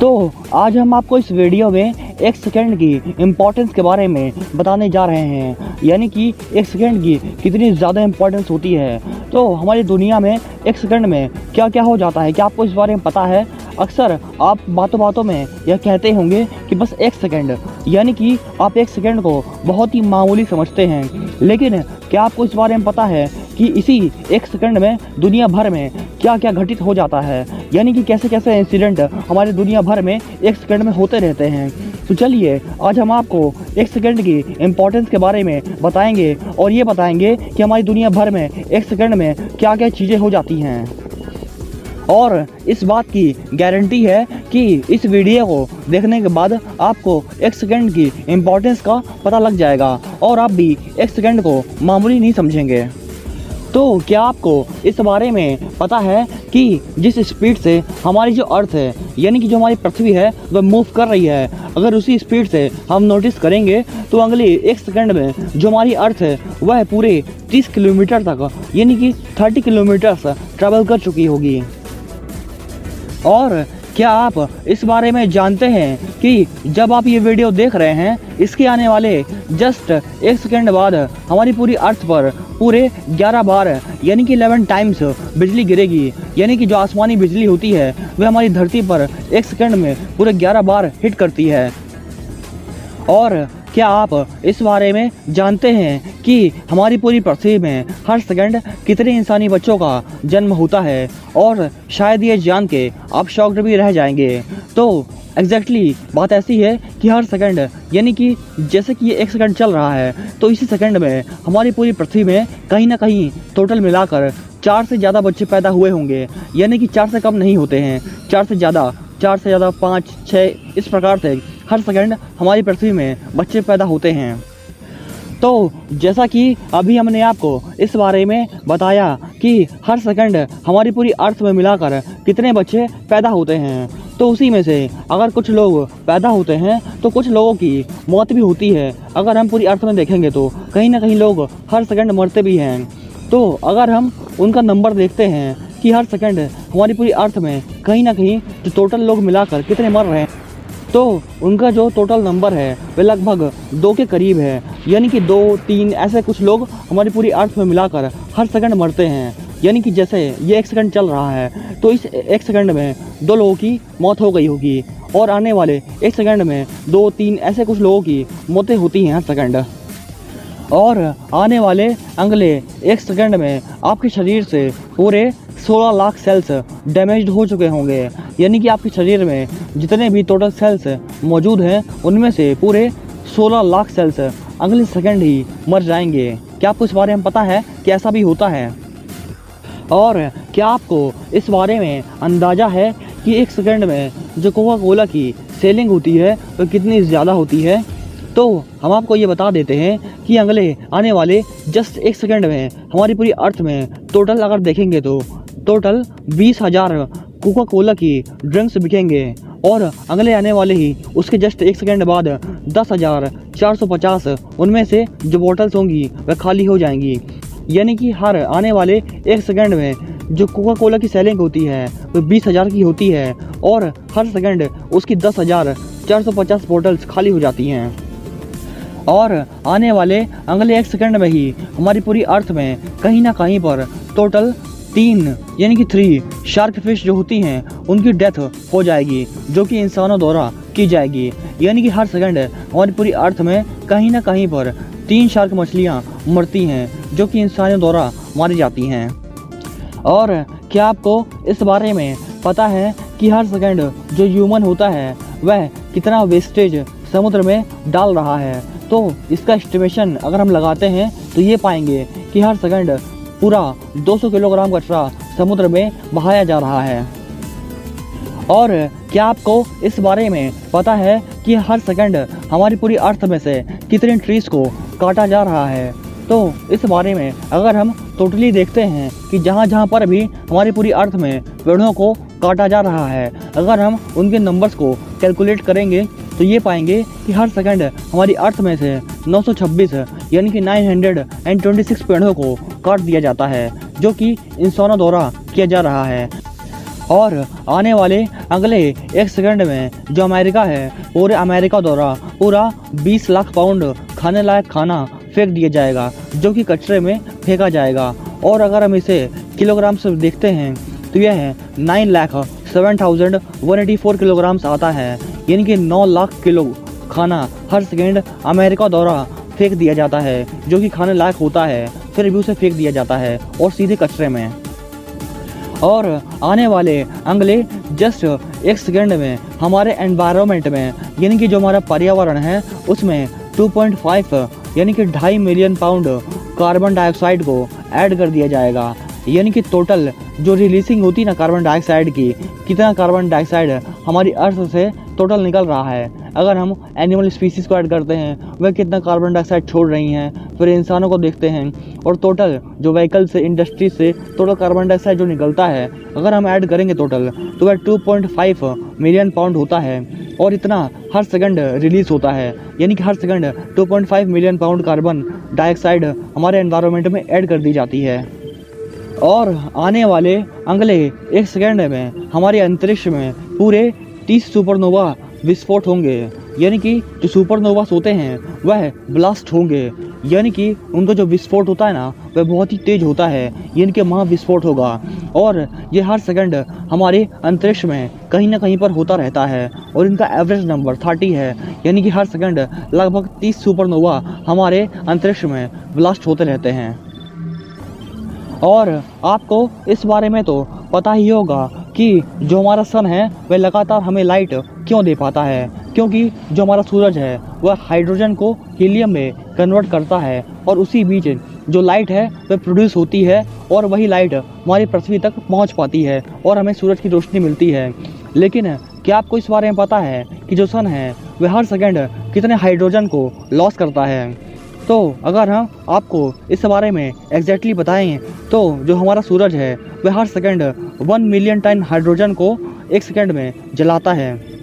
तो आज हम आपको इस वीडियो में एक सेकंड की इम्पोर्टेंस के बारे में बताने जा रहे हैं, यानी कि एक सेकंड की कितनी ज़्यादा इम्पोर्टेंस होती है। तो हमारी दुनिया में एक सेकंड में क्या क्या हो जाता है, क्या आपको इस बारे में पता है? अक्सर आप बातों बातों में यह कहते होंगे कि बस एक सेकंड, यानी कि आप एक सेकंड को बहुत ही मामूली समझते हैं। लेकिन क्या आपको इस बारे में पता है कि इसी एक सेकंड में दुनिया भर में क्या क्या घटित हो जाता है, यानी कि कैसे कैसे इंसिडेंट हमारे दुनिया भर में एक सेकंड में होते रहते हैं। तो चलिए आज हम आपको एक सेकंड की इम्पोर्टेंस के बारे में बताएंगे और ये बताएंगे कि हमारी दुनिया भर में एक सेकंड में क्या क्या चीज़ें हो जाती हैं। और इस बात की गारंटी है कि इस वीडियो को देखने के बाद आपको एक सेकंड की इम्पोर्टेंस का पता लग जाएगा और आप भी एक सेकंड को मामूली नहीं समझेंगे। तो क्या आपको इस बारे में पता है कि जिस स्पीड से हमारी जो अर्थ है, यानी कि जो हमारी पृथ्वी है, वह मूव कर रही है, अगर उसी स्पीड से हम नोटिस करेंगे तो अगले एक सेकंड में जो हमारी अर्थ है वह पूरे 30 किलोमीटर तक, यानी कि 30 किलोमीटर ट्रैवल कर चुकी होगी। और क्या आप इस बारे में जानते हैं कि जब आप ये वीडियो देख रहे हैं, इसके आने वाले जस्ट एक सेकंड बाद हमारी पूरी अर्थ पर पूरे 11 बार, यानी कि 11 टाइम्स बिजली गिरेगी, यानी कि जो आसमानी बिजली होती है वह हमारी धरती पर एक सेकंड में पूरे 11 बार हिट करती है। और क्या आप इस बारे में जानते हैं कि हमारी पूरी पृथ्वी में हर सेकंड कितने इंसानी बच्चों का जन्म होता है? और शायद ये जान के आप शॉक्ड भी रह जाएंगे। तो एग्जैक्टली बात ऐसी है कि हर सेकंड, यानी कि जैसे कि ये एक सेकंड चल रहा है, तो इसी सेकंड में हमारी पूरी पृथ्वी में कहीं ना कहीं टोटल मिलाकर 4 से ज़्यादा बच्चे पैदा हुए होंगे, यानी कि 4 से कम नहीं होते हैं, 4 से ज़्यादा, 5, 6, इस प्रकार से हर सेकंड हमारी पृथ्वी में बच्चे पैदा होते हैं। तो जैसा कि अभी हमने आपको इस बारे में बताया कि हर सेकंड हमारी पूरी अर्थ में मिलाकर कितने बच्चे पैदा होते हैं, तो उसी में से अगर कुछ लोग पैदा होते हैं तो कुछ लोगों की मौत भी होती है। अगर हम पूरी अर्थ में देखेंगे तो कहीं ना कहीं लोग हर सेकंड मरते भी हैं। तो अगर हम उनका नंबर देखते हैं कि हर सेकंड हमारी पूरी अर्थ में कहीं ना कहीं जो टोटल लोग मिलाकर कितने मर रहे हैं, तो उनका जो टोटल नंबर है वह लगभग 2 के करीब है, यानी कि 2, 3 ऐसे कुछ लोग हमारी पूरी अर्थ में मिलाकर हर सेकंड मरते हैं। यानी कि जैसे ये एक सेकंड चल रहा है तो इस एक सेकंड में 2 लोगों की मौत हो गई होगी, और आने वाले एक सेकंड में 2, 3 ऐसे कुछ लोगों की मौतें होती हैं हर सेकंड। और आने वाले अगले एक सेकंड में आपके शरीर से पूरे 16 लाख सेल्स डैमेज्ड हो चुके होंगे, यानी कि आपके शरीर में जितने भी टोटल सेल्स मौजूद हैं उनमें से पूरे 16 लाख सेल्स अगले सेकंड ही मर जाएंगे। क्या आपको इस बारे में पता है कि ऐसा भी होता है? और क्या आपको इस बारे में अंदाज़ा है कि एक सेकंड में जो कोका कोला की सेलिंग होती है वो कितनी ज़्यादा होती है? तो हम आपको ये बता देते हैं कि अगले आने वाले जस्ट एक सेकंड में हमारी पूरी अर्थ में टोटल अगर देखेंगे तो टोटल 20,000 कोका कोला की ड्रिंक्स बिकेंगे, और अगले आने वाले ही उसके जस्ट एक सेकंड बाद 10,450 उनमें से जो बोतल्स होंगी वह खाली हो जाएंगी। यानी कि हर आने वाले एक सेकंड में जो कोका कोला की सेलिंग होती है वो 20,000 की होती है, और हर सेकंड उसकी 10,450 बोतल्स खाली हो जाती हैं। और आने वाले अगले एक सेकंड में ही हमारी पूरी अर्थ में कहीं ना कहीं पर टोटल 3, यानी कि 3 शार्क फिश जो होती हैं उनकी डेथ हो जाएगी, जो कि इंसानों द्वारा की जाएगी। यानी कि हर सेकंड हमारी पूरी अर्थ में कहीं ना कहीं पर 3 शार्क मछलियाँ मरती हैं, जो कि इंसानों द्वारा मारी जाती हैं। और क्या आपको इस बारे में पता है कि हर सेकंड जो ह्यूमन होता है वह कितना वेस्टेज समुद्र में डाल रहा है? तो इसका एस्टिमेशन अगर हम लगाते हैं तो ये पाएंगे कि हर सेकंड पूरा 200 किलोग्राम कचरा समुद्र में बहाया जा रहा है। और क्या आपको इस बारे में पता है कि हर सेकंड हमारी पूरी अर्थ में से कितने ट्रीज को काटा जा रहा है? तो इस बारे में अगर हम टोटली देखते हैं कि जहाँ जहाँ पर भी हमारी पूरी अर्थ में पेड़ों को काटा जा रहा है, अगर हम उनके नंबर्स को कैलकुलेट करेंगे तो ये पाएंगे कि हर सेकंड हमारी अर्थ में से 926, यानी कि 926 पेड़ों को काट दिया जाता है, जो कि इंसानों द्वारा किया जा रहा है। और आने वाले अगले 1 सेकंड में जो अमेरिका है, पूरे अमेरिका द्वारा पूरा 20 लाख पाउंड खाने लायक खाना फेंक दिया जाएगा, जो कि कचरे में फेंका जाएगा। और अगर हम इसे किलोग्राम से देखते हैं तो यह 9,07,184 किलोग्राम्स आता है, यानी कि 9 लाख किलो खाना हर सेकेंड अमेरिका द्वारा फेंक दिया जाता है, जो कि खाने लायक होता है, फिर भी उसे फेंक दिया जाता है और सीधे कचरे में। और आने वाले अगले जस्ट 1 सेकेंड में हमारे एनवायरनमेंट में, यानी कि जो हमारा पर्यावरण है, उसमें 2.5 यानी कि 2.5 मिलियन पाउंड कार्बन डाइऑक्साइड को ऐड कर दिया जाएगा। यानी कि टोटल जो रिलीजिंग होती है ना कार्बन डाइऑक्साइड की, कितना कार्बन डाइऑक्साइड हमारी अर्थ से टोटल निकल रहा है। अगर हम एनिमल स्पीसीज़ को ऐड करते हैं, वह कितना कार्बन डाइऑक्साइड छोड़ रही हैं, फिर इंसानों को देखते हैं, और टोटल जो व्हीकल से, इंडस्ट्री से टोटल कार्बन डाइऑक्साइड जो निकलता है, अगर हम ऐड करेंगे टोटल, तो वह 2.5 मिलियन पाउंड होता है। और इतना हर सेकंड रिलीज होता है, यानी कि हर second 2.5 million pound carbon dioxide हमारे एनवायरनमेंट में ऐड कर दी जाती है। और आने वाले अगले 1 सेकंड में हमारे अंतरिक्ष में पूरे 30 सुपरनोवा विस्फोट होंगे, यानी कि जो सुपरनोवास होते हैं वह ब्लास्ट होंगे, यानी कि उनका जो विस्फोट होता है ना, वह बहुत ही तेज होता है, यानी कि महाविस्फोट होगा। और ये हर सेकंड हमारे अंतरिक्ष में कहीं ना कहीं पर होता रहता है, और इनका एवरेज नंबर 30 है, यानी कि हर सेकंड लगभग 30 सुपरनोवा हमारे अंतरिक्ष में ब्लास्ट होते रहते हैं। और आपको इस बारे में तो पता ही होगा कि जो हमारा सन है वह लगातार हमें लाइट क्यों दे पाता है, क्योंकि जो हमारा सूरज है वह हाइड्रोजन को हीलियम में कन्वर्ट करता है, और उसी बीच जो लाइट है वह प्रोड्यूस होती है, और वही लाइट हमारी पृथ्वी तक पहुंच पाती है और हमें सूरज की रोशनी मिलती है। लेकिन क्या आपको इस बारे में पता है कि जो सन है वह हर सेकंड कितने हाइड्रोजन को लॉस करता है? तो अगर हम आपको इस बारे में एग्जैक्टली बताएं तो जो हमारा सूरज है वह हर सेकंड 1 मिलियन टन हाइड्रोजन को 1 सेकंड में जलाता है।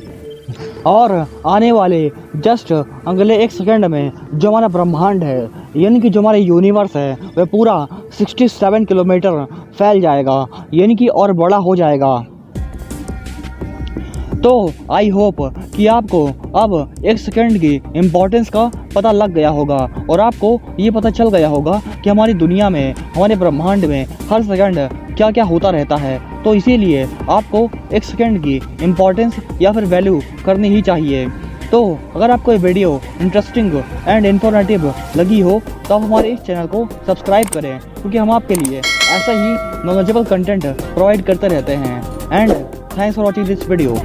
और आने वाले जस्ट अगले 1 सेकंड में जो हमारा ब्रह्मांड है, यानी कि जो हमारा यूनिवर्स है, वह पूरा 67 किलोमीटर फैल जाएगा, यानी कि और बड़ा हो जाएगा। तो आई होप कि आपको अब 1 सेकंड की इम्पोर्टेंस का पता लग गया होगा, और आपको ये पता चल गया होगा कि हमारी दुनिया में, हमारे ब्रह्मांड में हर सेकंड क्या क्या होता रहता है। तो इसीलिए आपको 1 सेकंड की इम्पोर्टेंस या फिर वैल्यू करनी ही चाहिए। तो अगर आपको ये वीडियो इंटरेस्टिंग एंड इन्फॉर्मेटिव लगी हो तो आप हमारे इस चैनल को सब्सक्राइब करें, क्योंकि हम आपके लिए ऐसा ही नॉलेजेबल कंटेंट प्रोवाइड करते रहते हैं। And thanks for watching this video.